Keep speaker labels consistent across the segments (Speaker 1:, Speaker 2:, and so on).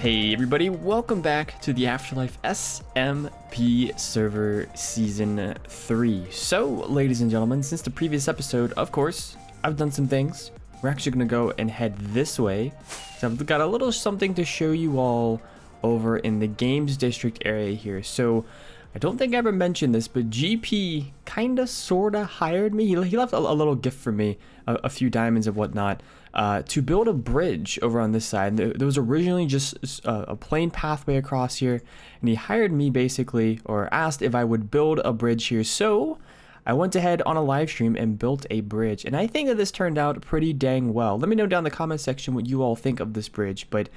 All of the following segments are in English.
Speaker 1: Hey everybody, welcome back to the AfterLife SMP server season 3. So, ladies and gentlemen, since the previous episode, of course, I've done some things. We're actually going to go and head this way. So I've got a little something to show you all over in the games district area here. So, I don't think I ever mentioned this, but GP kinda sorta hired me. He left a little gift for me, a few diamonds and whatnot, to build a bridge over on this side. There was originally just a plain pathway across here, and he hired me basically, or asked if I would build a bridge here. So I went ahead on a live stream and built a bridge, and I think that this turned out pretty dang well. Let me know down in the comment section what you all think of this bridge, but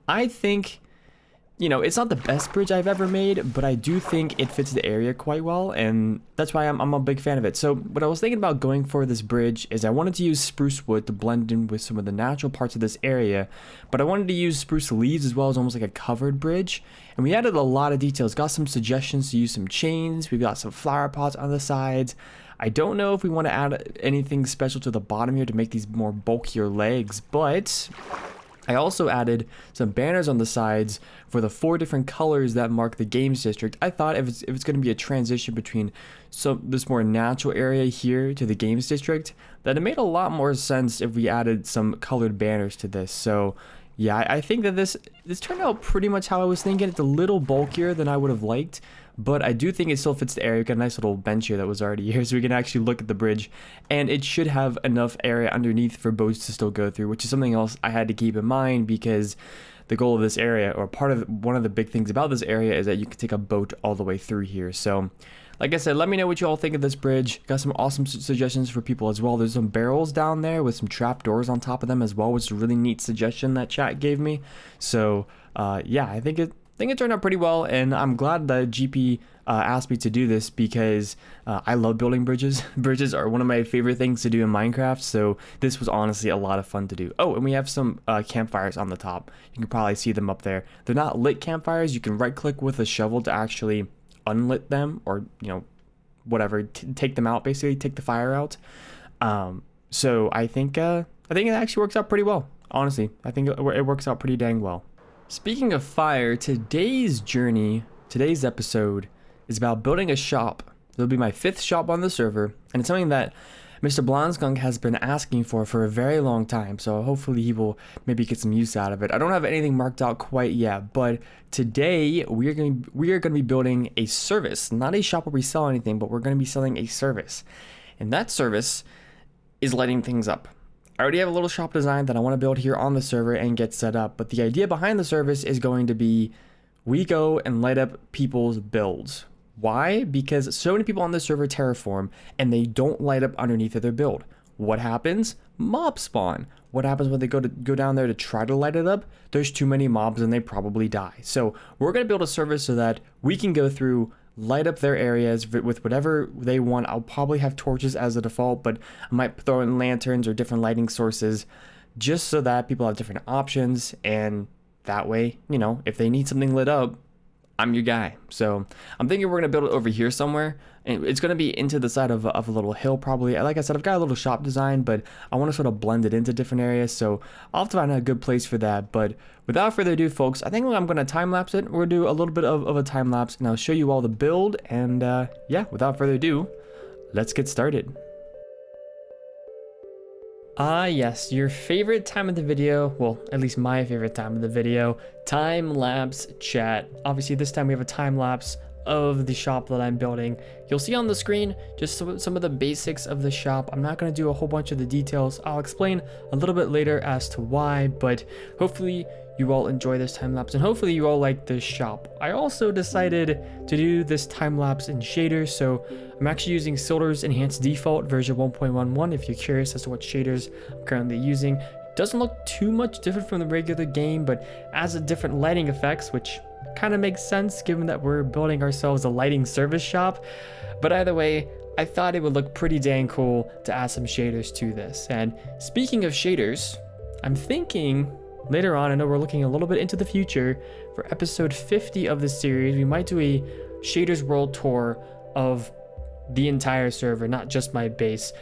Speaker 1: I think, you know, it's not the best bridge I've ever made, but I do think it fits the area quite well, and that's why I'm a big fan of it. So what I was thinking about going for this bridge is I wanted to use spruce wood to blend in with some of the natural parts of this area, but I wanted to use spruce leaves as well as almost like a covered bridge, and we added a lot of details. Got some suggestions to use some chains, we've got some flower pots on the sides. I don't know if we want to add anything special to the bottom here to make these more bulkier legs, but I also added some banners on the sides for the 4 different colors that mark the games district. I thought if it's going to be a transition between this more natural area here to the games district, that it made a lot more sense if we added some colored banners to this. So yeah, I think that this turned out pretty much how I was thinking. It's a little bulkier than I would have liked, but I do think it still fits the area. We've got a nice little bench here that was already here, so we can actually look at the bridge, and it should have enough area underneath for boats to still go through, which is something else I had to keep in mind, because the goal of this area, or one of the big things about this area, is that you can take a boat all the way through here. So like I said, let me know what you all think of this bridge. Got some awesome suggestions for people as well. There's some barrels down there with some trap doors on top of them as well, which is a really neat suggestion that chat gave me. So yeah, I think it turned out pretty well, and I'm glad that GP asked me to do this, because I love building bridges. Bridges are one of my favorite things to do in Minecraft, so this was honestly a lot of fun to do. Oh, and we have some campfires on the top. You can probably see them up there. They're not lit campfires. You can right click with a shovel to actually unlit them, or you know, whatever, take them out, basically take the fire out. So I think it actually works out pretty well. Honestly, I think it works out pretty dang well. Speaking of fire, today's episode is about building a shop. It'll be my 5th shop on the server, and it's something that Mr. Blonskunk has been asking for a very long time, so hopefully he will maybe get some use out of it. I don't have anything marked out quite yet, but today we are going to be building a service, not a shop where we sell anything, but we're going to be selling a service, and that service is lighting things up. I already have a little shop design that I want to build here on the server and get set up, but the idea behind the service is going to be we go and light up people's builds. Why? Because so many people on the server terraform and they don't light up underneath of their build. What happens? Mob spawn. What happens when they go down there to try to light it up? There's too many mobs and they probably die. So we're going to build a service so that we can go through, light up their areas with whatever they want. I'll probably have torches as a default, but I might throw in lanterns or different lighting sources just so that people have different options, and that way, you know, if they need something lit up, I'm your guy. So I'm thinking we're going to build it over here somewhere, and it's going to be into the side of a little hill probably. Like I said, I've got a little shop design, but I want to sort of blend it into different areas, so I'll have to find a good place for that. But without further ado, folks, I think I'm going to time lapse it. We're going to do a little bit of a time lapse, and I'll show you all the build, and yeah, without further ado, let's get started. Yes, your favorite time of the video, well, at least my favorite time of the video, time lapse chat. Obviously this time we have a time lapse of the shop that I'm building. You'll see on the screen just some of the basics of the shop. I'm not going to do a whole bunch of the details. I'll explain a little bit later as to why, but hopefully you all enjoy this time lapse, and hopefully you all like this shop. I also decided to do this time lapse in shaders, so I'm actually using Silder's Enhanced Default version 1.11 if you're curious as to what shaders I'm currently using. Doesn't look too much different from the regular game, but adds a different lighting effects, which kind of makes sense given that we're building ourselves a lighting service shop. But either way, I thought it would look pretty dang cool to add some shaders to this. And speaking of shaders, I'm thinking later on, I know we're looking a little bit into the future, for episode 50 of this series, we might do a shaders world tour of the entire server, not just my base.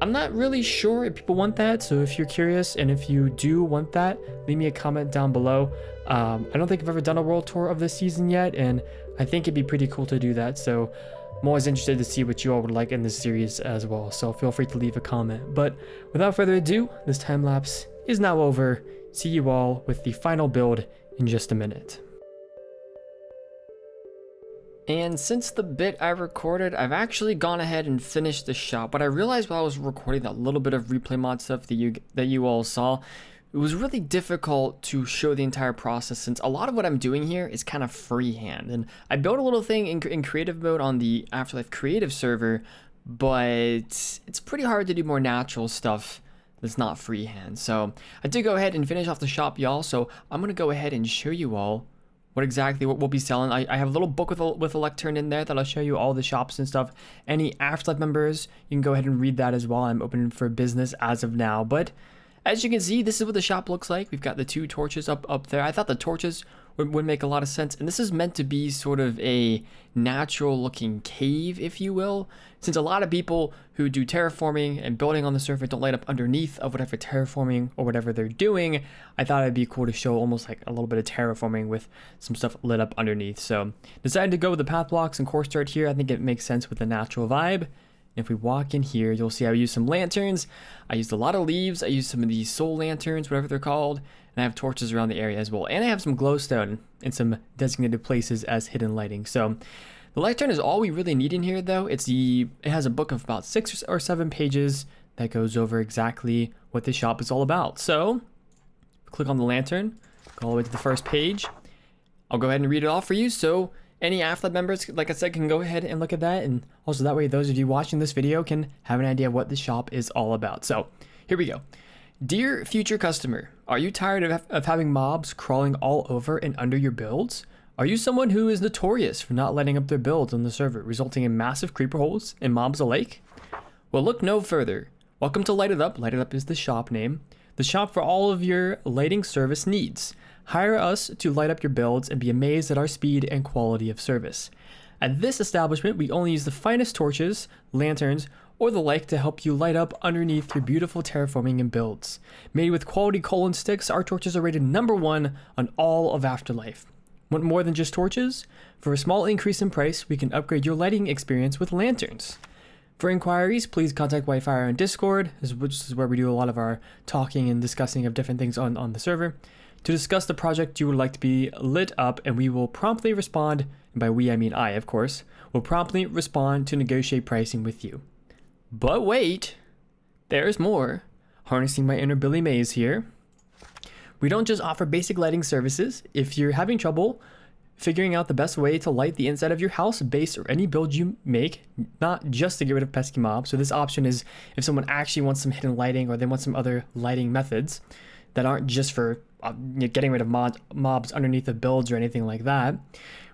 Speaker 1: I'm not really sure if people want that, so if you're curious and if you do want that, leave me a comment down below. I don't think I've ever done a world tour of this season yet, and I think it'd be pretty cool to do that, so I'm always interested to see what you all would like in this series as well, so feel free to leave a comment. But without further ado, this time lapse is now over. See you all with the final build in just a minute. And since the bit I recorded, I've actually gone ahead and finished the shop. But I realized while I was recording that little bit of replay mod stuff that you all saw, it was really difficult to show the entire process since a lot of what I'm doing here is kind of freehand. And I built a little thing in creative mode on the AfterLife creative server, but it's pretty hard to do more natural stuff that's not freehand. So I did go ahead and finish off the shop, y'all. So I'm gonna go ahead and show you all what we'll be selling. I have a little book with a lectern in there that'll show you all the shops and stuff. Any AfterLife members, you can go ahead and read that as well. I'm open for business as of now. But as you can see, this is what the shop looks like. We've got the 2 torches up there. I thought the torches would make a lot of sense. And this is meant to be sort of a natural looking cave, if you will. Since a lot of people who do terraforming and building on the server don't light up underneath of whatever terraforming or whatever they're doing, I thought it'd be cool to show almost like a little bit of terraforming with some stuff lit up underneath. So decided to go with the path blocks and course start here. I think it makes sense with the natural vibe. If we walk in here, you'll see I use some lanterns. I used a lot of leaves. I used some of these soul lanterns, whatever they're called. And I have torches around the area as well. And I have some glowstone in some designated places as hidden lighting. So the lectern is all we really need in here though. It has a book of about 6 or 7 pages that goes over exactly what this shop is all about. So click on the lantern, go all the way to the first page. I'll go ahead and read it all for you. So any AfterLife members, like I said, can go ahead and look at that. And also that way, those of you watching this video can have an idea of what the shop is all about. So here we go. Dear future customer, are you tired of having mobs crawling all over and under your builds? Are you someone who is notorious for not lighting up their builds on the server, resulting in massive creeper holes and mobs alike? Well, look no further. Welcome to Light It Up. Light It Up is the shop name. The shop for all of your lighting service needs. Hire us to light up your builds and be amazed at our speed and quality of service. At this establishment, we only use the finest torches, lanterns, or the like to help you light up underneath your beautiful terraforming and builds. Made with quality coal and sticks, our torches are rated #1 on all of AfterLife. Want more than just torches? For a small increase in price, we can upgrade your lighting experience with lanterns. For inquiries, please contact WhiteFyr on Discord, which is where we do a lot of our talking and discussing of different things on the server, to discuss the project you would like to be lit up, and we will promptly respond, and by we I mean I, of course, will promptly respond to negotiate pricing with you. But wait, there's more. Harnessing my inner Billy Mays here. We don't just offer basic lighting services. If you're having trouble figuring out the best way to light the inside of your house, base, or any build you make, not just to get rid of pesky mobs. So this option is if someone actually wants some hidden lighting or they want some other lighting methods that aren't just for getting rid of mobs underneath the builds or anything like that.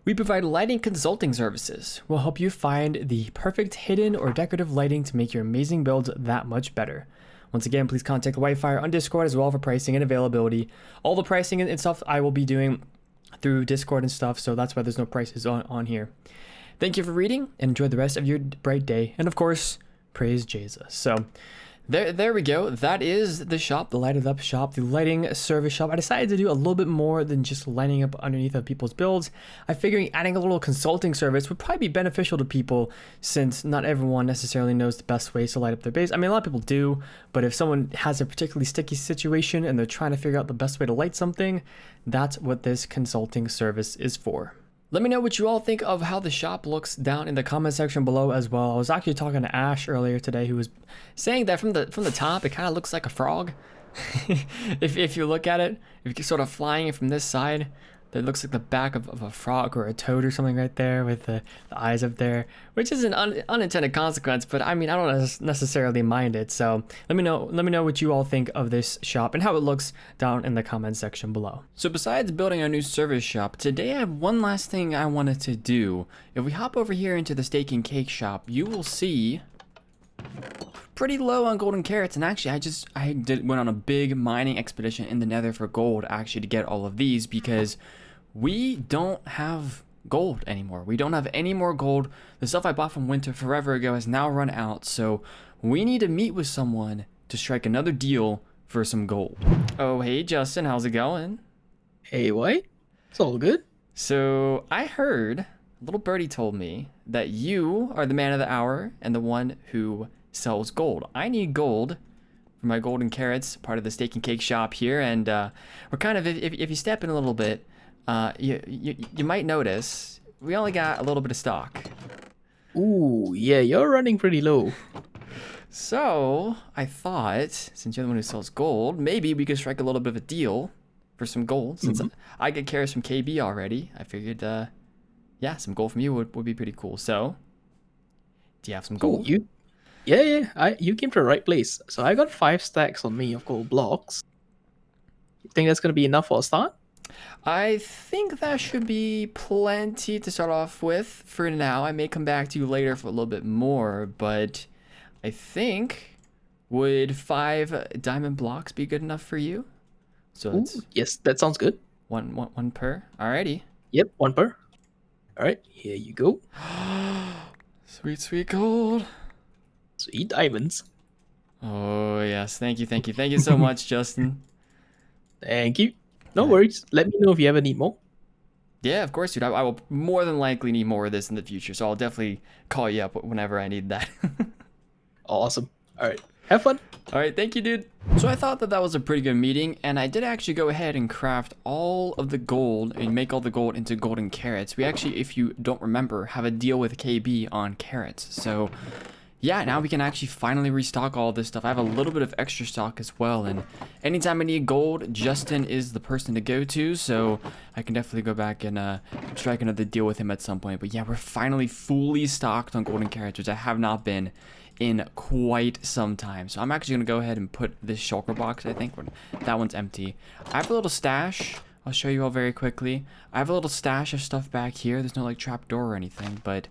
Speaker 1: We provide lighting consulting services. We'll help you find the perfect hidden or decorative lighting to make your amazing builds that much better. Once again, please contact WhiteFyr on Discord as well for pricing and availability. All the pricing and stuff I will be doing through Discord and stuff, so that's why there's no prices on here. Thank you for reading and enjoy the rest of your bright day. And of course, praise Jesus. So there we go. That is the shop, the Light It Up shop, the lighting service shop. I decided to do a little bit more than just lighting up underneath of people's builds. I figured adding a little consulting service would probably be beneficial to people since not everyone necessarily knows the best ways to light up their base. I mean, a lot of people do, but if someone has a particularly sticky situation and they're trying to figure out the best way to light something, that's what this consulting service is for. Let me know what you all think of how the shop looks down in the comment section below as well. I was actually talking to Ash earlier today who was saying that from the top, it kind of looks like a frog. if you look at it, if you're sort of flying it from this side, that looks like the back of a frog or a toad or something right there with the eyes up there, which is an unintended consequence, but I mean, I don't necessarily mind it. So let me know what you all think of this shop and how it looks down in the comment section below. So besides building our new service shop, today I have one last thing I wanted to do. If we hop over here into the steak and cake shop, you will see pretty low on golden carrots, and actually I went on a big mining expedition in the nether for gold actually to get all of these because we don't have gold anymore. We don't have any more gold. The stuff I bought from winter forever ago has now run out, so we need to meet with someone to strike another deal for some gold. Oh, hey, Justin, how's it going?
Speaker 2: Hey, White. It's all good.
Speaker 1: So I heard, a little birdie told me that you are the man of the hour and the one who sells gold. I need gold for my golden carrots, part of the steak and cake shop here, and we're kind of, if you step in a little bit, you might notice we only got a little bit of stock.
Speaker 2: Ooh, yeah, you're running pretty low.
Speaker 1: So I thought, since you're the one who sells gold, maybe we could strike a little bit of a deal for some gold. Since I get carrots from KB already, I figured, yeah, some gold from you would be pretty cool. So, do you have some gold?
Speaker 2: You came to the right place. So I got 5 stacks on me of gold blocks. You think that's gonna be enough for a start?
Speaker 1: I think that should be plenty to start off with for now. I may come back to you later for a little bit more, but I think, would 5 diamond blocks be good enough for you? So it's
Speaker 2: yes, that sounds good.
Speaker 1: one per. Alrighty.
Speaker 2: Yep, 1 per. All right, here you go.
Speaker 1: Sweet, sweet gold.
Speaker 2: Sweet diamonds.
Speaker 1: Oh yes, thank you so much, Justin.
Speaker 2: Thank you. No worries. Let me know if you ever need more.
Speaker 1: Yeah, of course, dude. I will more than likely need more of this in the future, so I'll definitely call you up whenever I need that.
Speaker 2: Awesome. All right, have fun.
Speaker 1: All right, thank you, dude. So I thought that was a pretty good meeting, and I did actually go ahead and craft all of the gold and make all the gold into golden carrots. We actually, if you don't remember, have a deal with KB on carrots. So yeah, now we can actually finally restock all this stuff. I have a little bit of extra stock as well, and anytime I need gold, Justin is the person to go to, so I can definitely go back and strike another deal with him at some point. But yeah, we're finally fully stocked on golden carrots, which I have not been in quite some time. So I'm actually gonna go ahead and put this shulker box, I think that one's empty. I have a little stash. I'll show you all very quickly. I have a little stash of stuff back here. There's no like trap door or anything, but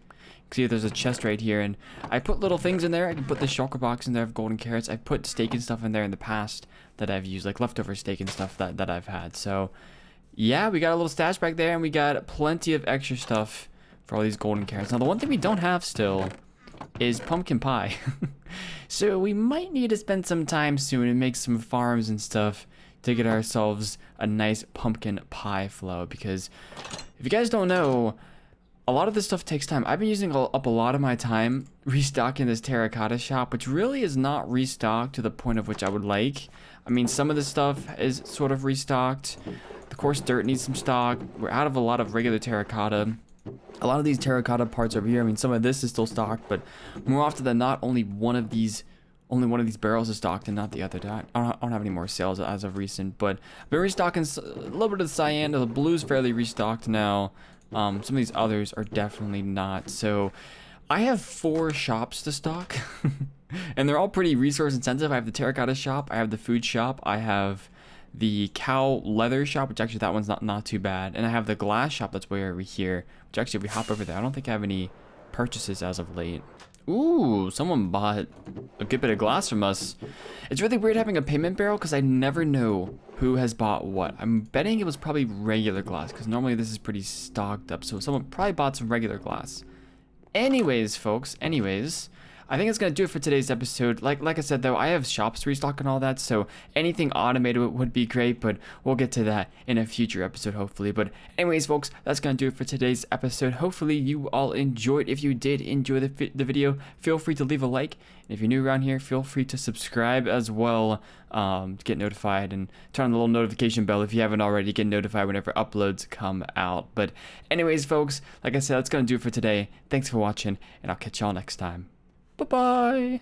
Speaker 1: see, there's a chest right here, and I put little things in there. I can put the shulker box in there of golden carrots. I've put steak and stuff in there in the past that I've used, like leftover steak and stuff that I've had. So yeah, we got a little stash back there, and we got plenty of extra stuff for all these golden carrots. Now the one thing we don't have still is pumpkin pie. So we might need to spend some time soon and make some farms and stuff to get ourselves a nice pumpkin pie flow, because if you guys don't know, a lot of this stuff takes time. I've been using up a lot of my time restocking this terracotta shop, which really is not restocked to the point of which I would like. I mean, some of this stuff is sort of restocked. The coarse dirt needs some stock. We're out of a lot of regular terracotta. A lot of these terracotta parts over here, I mean, some of this is still stocked, but more often than not, only one of these barrels is stocked and not the other. I don't have any more sales as of recent, but I've been restocking a little bit of the cyan. The blue's fairly restocked now. Some of these others are definitely not. So I have 4 shops to stock and they're all pretty resource intensive. I have the terracotta shop, I have the food shop, I have the cow leather shop, which actually that one's not too bad, and I have the glass shop that's way over here, which actually if we hop over there, I don't think I have any purchases as of late. Ooh, someone bought a good bit of glass from us. It's really weird having a payment barrel because I never know who has bought what. I'm betting it was probably regular glass because normally this is pretty stocked up. So someone probably bought some regular glass. Anyways, folks, I think that's going to do it for today's episode. Like I said, though, I have shops to restock and all that, so anything automated would be great, but we'll get to that in a future episode, hopefully. But anyways, folks, that's going to do it for today's episode. Hopefully, you all enjoyed. If you did enjoy the video, feel free to leave a like. And if you're new around here, feel free to subscribe as well to get notified, and turn on the little notification bell if you haven't already to get notified whenever uploads come out. But anyways, folks, like I said, that's going to do it for today. Thanks for watching, and I'll catch y'all next time. Bye-bye.